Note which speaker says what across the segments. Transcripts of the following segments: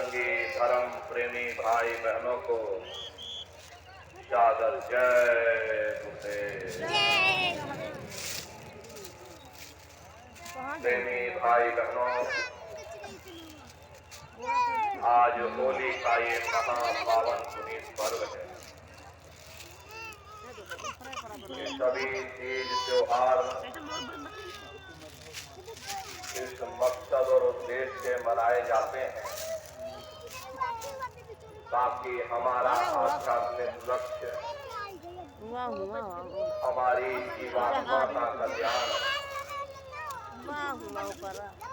Speaker 1: बजरंगी धर्म प्रेमी भाई बहनों को सादर जय गुरुदेव। प्रेमी भाई बहनों, आज होली का ये महापावन पुनीत पर्व है। ये सभी तीज त्योहार इस मकसद और उद्देश्य से मनाए जाते हैं ताकि हमारा आध्यात्मिक लक्ष्य, हमारी जीवात्मा का कल्याण,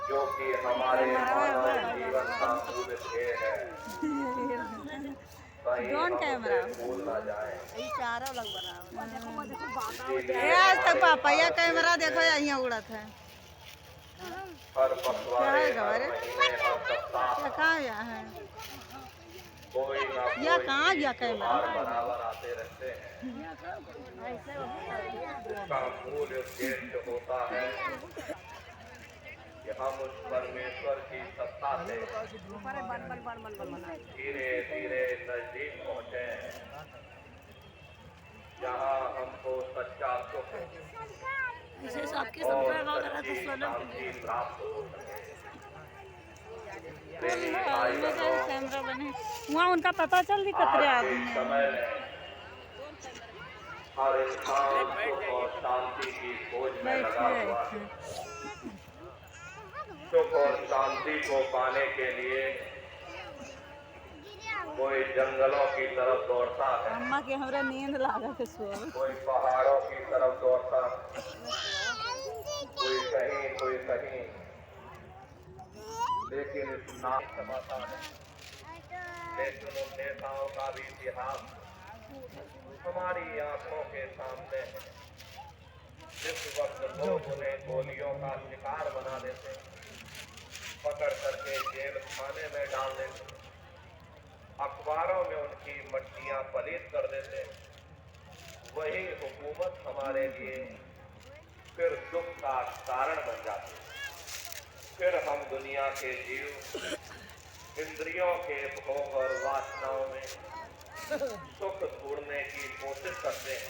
Speaker 1: जो कि हमारे मानव जीवन का मूल ध्येय है, कहीं हमसे भूल न जाए।
Speaker 2: आज तक पापा यह कैमरा देखो यहाँ उड़त है।
Speaker 1: हर पखवाड़े, हर महीने, हर सप्ताह
Speaker 2: कहाँ है
Speaker 1: कोई ना कोई त्योहार बराबर आते रहते हैं। इसका मूल उद्देश्य होता है कि हम उस परमेश्वर की सत्ता से धीरे धीरे नजदीक पहुँचे, जहाँ हमको सच्चा सुख और सच्ची शांति प्राप्त हो सके।
Speaker 2: कैमरा बने वहाँ उनका पता चल रही कतरे आदमी
Speaker 1: समय में हर इंसान सुख और शांति की खोज में लगा हुआ है। सुख और शांति को पाने के लिए कोई जंगलों की तरफ दौड़ता है,
Speaker 2: अम्मा के हमरा नींद लागत है,
Speaker 1: कोई पहाड़ों की तरफ दौड़ता है, कोई कहीं, लेकिन इस नाम समाता है। लेकिन उन नेताओं का भी इतिहास हमारी आंखों के सामने है। जिस वक्त लोग उन्हें गोलियों का शिकार बना देते, पकड़ करके जेल खाने में डाल देते, अखबारों में उनकी मट्टियां पलीत कर देते, वही हुकूमत हमारे लिए फिर दुख का कारण बन जाती। फिर हम दुनिया के जीव इंद्रियों के भोग और वासनाओं में सुख ढूंढने की कोशिश करते हैं।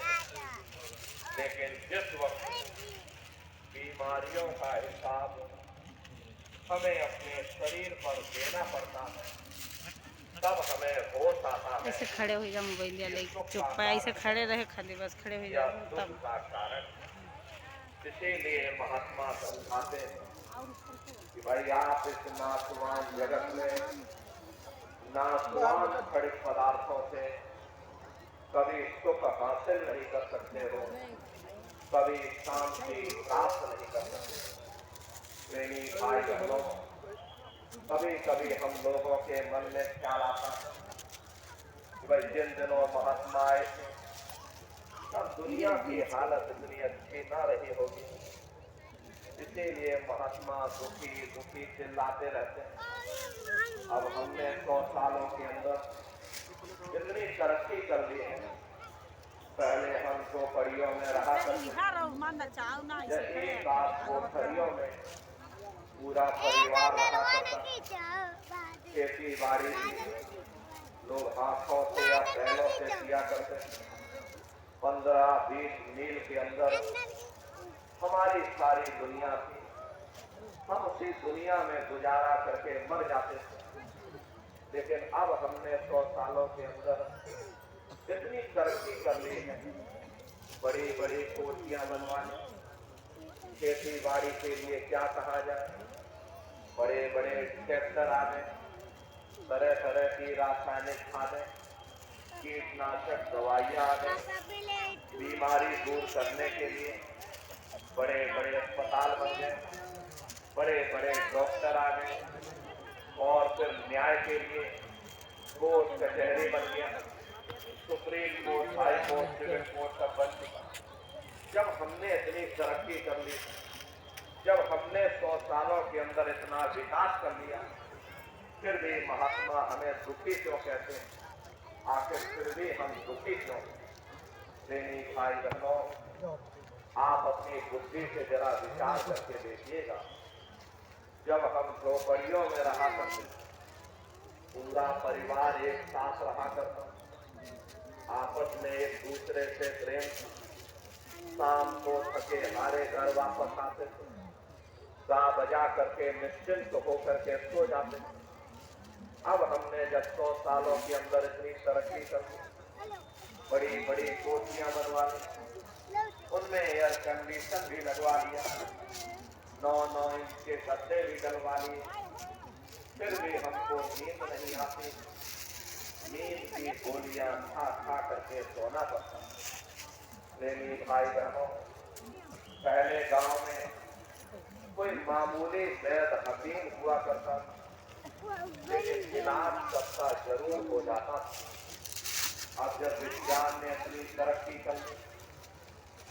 Speaker 1: लेकिन जिस वक्त बीमारियों का हिसाब हमें अपने शरीर पर देना पड़ता है, तब हमें होश आता है।
Speaker 2: ऐसे खड़े हो जा मोबाइल या लेके चुप ऐसे खड़े रहे, खाली बस खड़े हो जा
Speaker 1: तब का कारण। इसीलिए महात्मा समझाते हैं कि भाई आप इस नाशवान जगत में नाशवान खड़े पदार्थों से कभी सुख हासिल नहीं कर सकते हो, कभी शांति प्राप्त नहीं कर सकते। प्रेमी भाई बहनों, कभी कभी हम लोगों के मन में ख्याल आता है कि भाई जिन दिनों महात्मा आए थे तब दुनिया की हालत इतनी अच्छी ना रही होगी, इसीलिए महात्मा दुखी चिल्लाते रहते हैं। अब हमने 100 सालों के अंदर इतनी तरक्की कर ली है। पहले हम झोपड़ियों में रहा करते, एक आध कोठरियों में पूरा परिवार रहा करता। खेती बाड़ी लोग हाथों से या बैलों से किया करते। 15-20 मील के अंदर हमारी सारी दुनिया थी। हम उसी दुनिया में गुजारा करके मर जाते थे। लेकिन अब हमने 100 सालों के अंदर इतनी तरक्की कर ली है, बड़ी बड़ी कोठियां बनवाने, खेती बाड़ी के लिए क्या कहा जाए, बड़े बड़े ट्रैक्टर आ गए, तरह तरह की रासायनिक खादें, कीटनाशक दवाइयां आ गई, बीमारी दूर करने के लिए बड़े बड़े अस्पताल बन गए, बड़े बड़े डॉक्टर आ गए, और फिर न्याय के लिए कोर्ट कचहरी बन गया, supreme court, high court, civil court सब बन चुका। जब हमने इतनी तरक्की कर ली, जब हमने 100 सालों के अंदर इतना विकास कर लिया, फिर भी महात्मा हमें दुखी क्यों कहते हैं? आखिर फिर भी हम दुखी क्यों? प्रेमी भाई बहनों, आप अपनी बुद्धि से जरा विचार करके देखिएगा। जब हम झोपड़ियों में रहा करते, पूरा परिवार एक साथ रहा करता, आपस में एक दूसरे से प्रेम था। शाम को थके हारे घर वापस आते थे, गा बजा करके निश्चिंत होकर के सो जाते थे। अब हमने जब 100 सालों के अंदर इतनी तरक्की कर दी, बड़ी बड़ी कोठियां बनवा ली, उनमें एयर कंडीशन भी लगवा लिया, 9-9 इंच के गद्दे भी डलवा लिए, फिर भी हमको नींद नहीं आती। नींद की गोलियां खा खा करके सोना पड़ता। प्रेमी भाई बहनों, पहले गांव में कोई मामूली वैद हकीम हुआ करता, लेकिन इलाज सबका जरूर हो जाता था। अब जब विज्ञान ने अपनी तरक्की कर ली,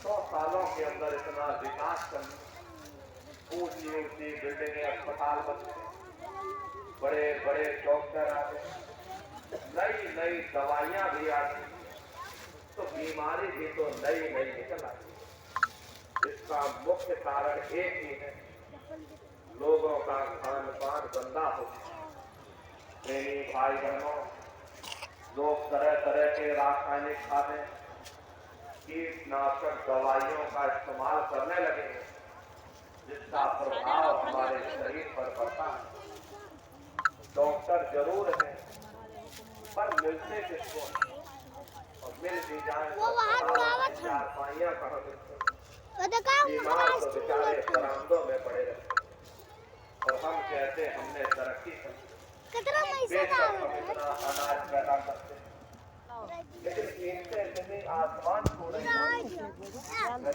Speaker 1: 100 सालों के अंदर इतना विकास कर ली, ऊंची ऊंची बिल्डिंगें, अस्पताल बन गए, बड़े बड़े डॉक्टर आ गए, नई नई दवाइयां भी आ गई, तो बीमारी भी तो नई नई निकल आई। इसका मुख्य कारण एक ही है, लोगों का खान पान गंदा हो गया। प्रेमी भाई बहनों, लोग तरह तरह के रासायनिक खाद्य, कीटनाशक दवाइयों का इस्तेमाल करने लगे हैं, जिसका प्रभाव हमारे शरीर पर पड़ता है। डॉक्टर जरूर है, पर मिलते किसको, और मिल भी जाए तो चारपाइयां कहाँ मिलते, बीमार तो बेचारे बरामदों में पड़े रहते, और हम कहते हमने तरक्की कर, बेशक हम इतना अनाज पैदा करते, लेकिन इनसे जमीन आसमान छू रही है।